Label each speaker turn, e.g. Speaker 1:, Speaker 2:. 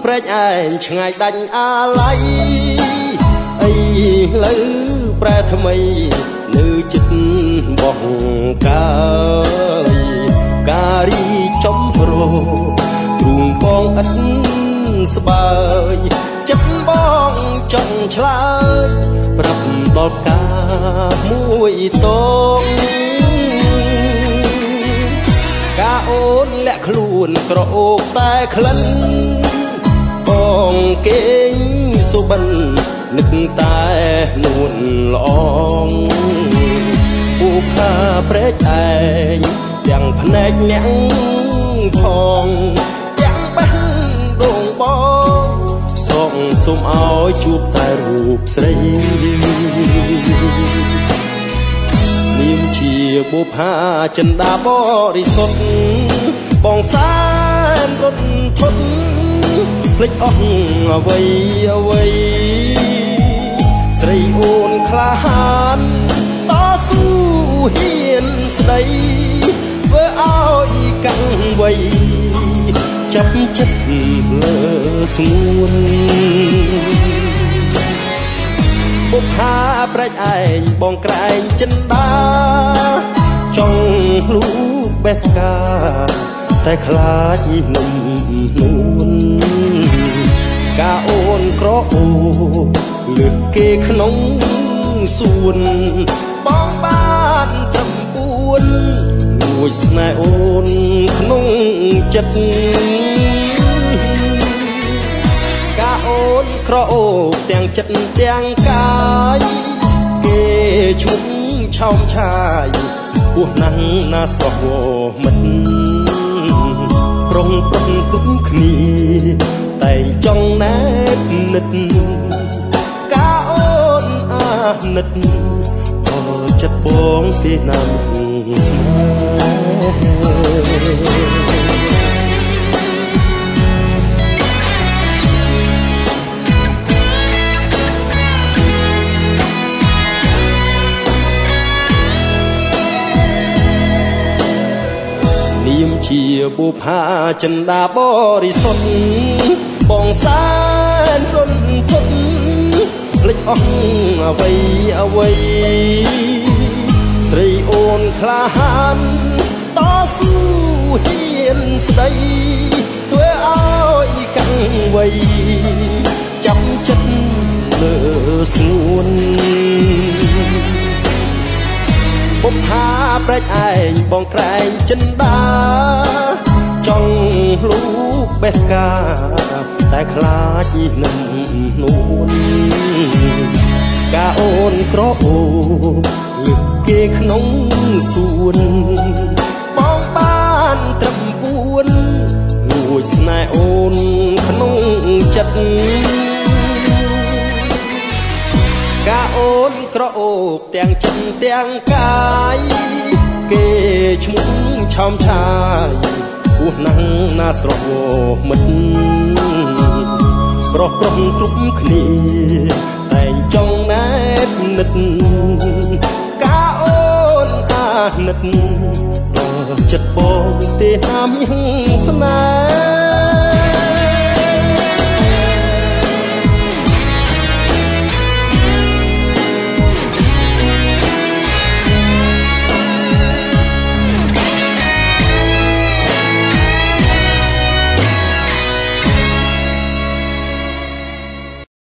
Speaker 1: ព្រែកឯងឆ្ងាយដាច់អាឡ័យអីលើប្រែថ្មីនៅចិត្តបោះកាយការីចំរោទ្រូងបងឥតស្បើយចិត្តបងចង់ឆ្លើយប្រាប់ដល់កាមួយតងកាអូនលាក់ខ្លួនក្រអូបតែក្លិនបងគេងសុបិននឹកតែនួនល្អងពូផាព្រែកឯងទាំងភ្នែកអ្នកផងទាំងបេះដូងបងសូមឲ្យជួបតែរូបស្រីនាមជាបុប្ផាចិន្តាបរិសុទ្ធបងសែនរត់ធន់ភ្លេចអស់អ្វីស្រីអូនក្លាហានតស៊ូហ៊ានស្ដីធ្វើឲ្យកាំងវ័យចាប់ចិត្តលើស្ងួនបុប្ផាព្រែកឯងបងក្រែងចិន្តាចង់លូកបេះកាតែខ្លាចនំនួនកាអូនក្រអូលើកគេក្នុងសួនបងបានត្រឹម4លួចស្នេហ៍អូនក្នុងចិត្តកាអូនក្រអូបទាំងចិត្តទាំងកាយគេឈុំឆោមឆាយពោះណាំងណាស្រស់វមិនប្រុងគ្រប់គ្នាតែងចង់ណែបនិតកាអូនអាណិតដល់ចិត្តបងទេណាំស្នេហ៍នាមជាបុប្ផាចិន្តាបរិសុទ្ធបងសែនរត់ធន់ភ្លេចអស់អ្វីស្រីអូនក្លាហានតស៊ូហ៊ានស្ដីធ្វើឲ្យកាំងវ័យចាប់ចិត្តលើស្ងួនបុប្ផាព្រែកឯងបងក្រែងចិន្តាចង់លូកបេះកាតែខ្លាចនឹងនួនកាអូនក្រអូលើកគេក្នុងសួនបងបានត្រឹម4លួចស្នេហ៍អូនក្នុងចិត្តកាអូនក្រអូបទាំងចិត្តទាំងកាយគេឈ្មោះឆោមឆាយពោះណាំងណាស្រស់មិនប្រុងគ្រប់គ្នាតែងចង់ណែបនិតកាអូនអាណិតដល់ចិត្តបងទេហាមស្នេហ៍